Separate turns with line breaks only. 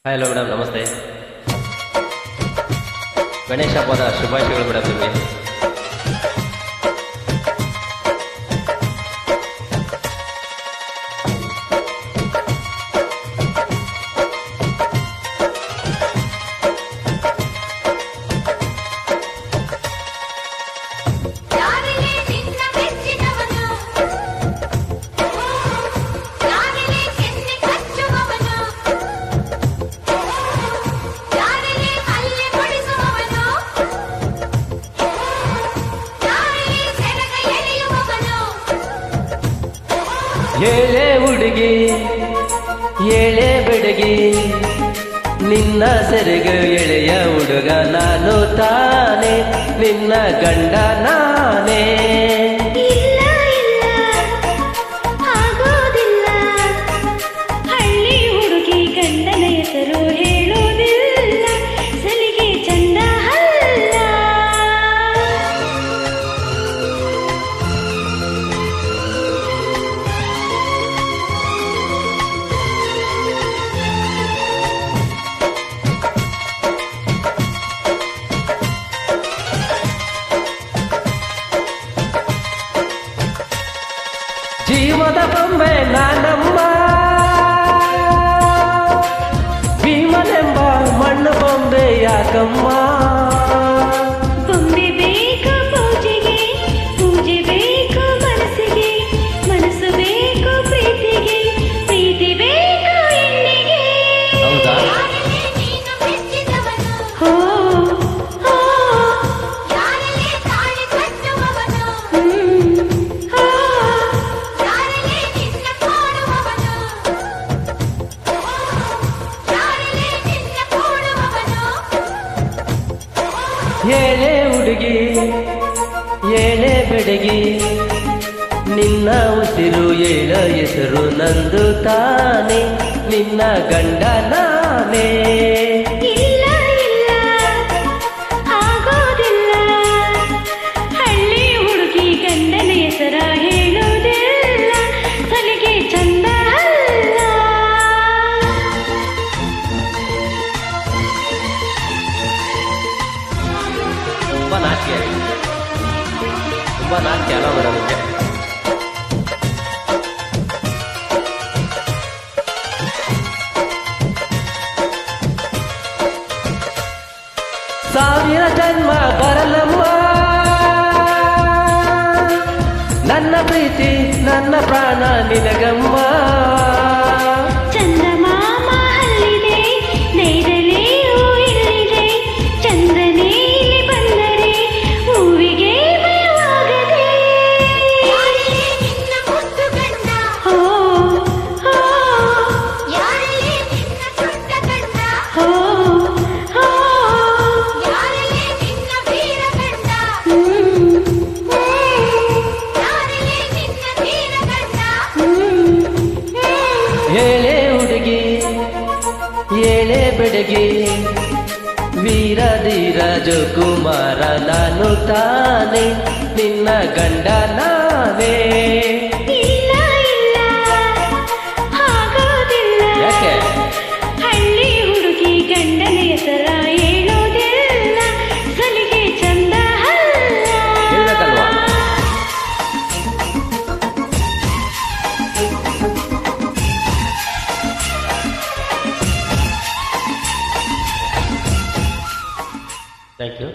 Hello madam, ನಮಸ್ತೆ. ಗಣೇಶ ಹಬ್ಬದ ಶುಭಾಶಯಗಳು ಮೇಡಮ್ ನಿಮಗೆ. ಏಳೆ ಹುಡುಗಿ ಏಳೆ ಬೆಡಗಿ, ನಿನ್ನ ಸೆರೆಗೆ ಎಳೆಯ ಹುಡುಗ ನಾನು ತಾನೆ, ನಿನ್ನ ಗಂಡ ನಾನೇ.
ಇಲ್ಲ ಇಲ್ಲ ಆಗೋದಿಲ್ಲ, ಹಳ್ಳಿ ಹುಡುಗಿ ಗಂಡನ ಹೆಸರು ಹೇಳೋದಿಲ್ಲ, ಸಲಿಗೆ ಚಂದ ಅಲ್ಲ.
ಜೀವದ ಬೊಮ್ಮೆ ನಾನಮ್ಮ, ಭೀಮನೆಂಬ ಮಣ್ಣು ಬೊಂಬೆ ಯಾಕಮ್ಮ.
ಬೊಂಬೆ ಬೇಕು ಪೂಜೆಗೆ, ಪೂಜೆ ಬೇಕು ಮನಸ್ಸಿಗೆ, ಮನಸ್ಸು ಬೇಕು ಪ್ರೀತಿಗೆ, ಪ್ರೀತಿ ಬೇಕು ಹೆಣ್ಣಿಗೆ.
ಹೌದಾ?
ಹೋ ಹೋ
ಏಳೆ ಹುಡುಗಿ ಏಳೆ ಬೆಡಗಿ, ನಿನ್ನ ಉಸಿರು ಏಳ ಹೆಸರು ನಂದು ತಾನೆ, ನಿನ್ನ ಗಂಡ ನಾನೇ.
ಇಲ್ಲ ಇಲ್ಲ ಆಗೋದಿಲ್ಲ, ಹಳ್ಳಿ ಹುಡುಗಿ ಗಂಡನ ಹೆಸರ ಹೇಳೋದಿಲ್ಲ, ಸಲಿಗೆ ಚಂದ ಅಲ್ಲ.
ತುಂಬ ನಾಚಿಕೆ ಅಲ್ಲ ಮೇಡಮ್ ನಿಮಗೆ. ಸಾವಿರ ಜನ್ಮ ಬರಲಮ್ಮ, ನನ್ನ ಪ್ರೀತಿ ನನ್ನ ಪ್ರಾಣ ನಿನಗಮ್ಮ.
ಚಂದಮಾಮ ಅಲ್ಲಿದೆ, ನೈರಲಿ ಹೂ ಇಲ್ಲಿದೆ, ಚಂದ್ರನೇ ಇಲ್ಲಿ ಬಂದರೆ ಹೂವಿಗೆ ಬಲವಾಗದೆ. ಹೋ ಹೋ ಹೋ ಹೋ
ಏಳೆ ಹುಡುಗಿ ಏಳೆ ಬೆಡಗಿ, ವೀರ ಧೀರ ಜೋಕುಮಾರ ನಾನು ತಾನೆ, ನಿನ್ನ ಗಂಡ ನಾನೇ.
ಇಲ್ಲ ಇಲ್ಲ ಆಗೋದಿಲ್ಲ,
ಯಾಕೆ?
ಹಳ್ಳಿ ಹುಡುಗಿ ಗಂಡನ ಹೆಸರ ಹೇಳೋದಿಲ್ಲ, ಸಲಿಗೆ ಚಂದ ಅಲ್ಲ.
ಹೇಳ್ಬೇಕಲ್ವಾ? Thank you.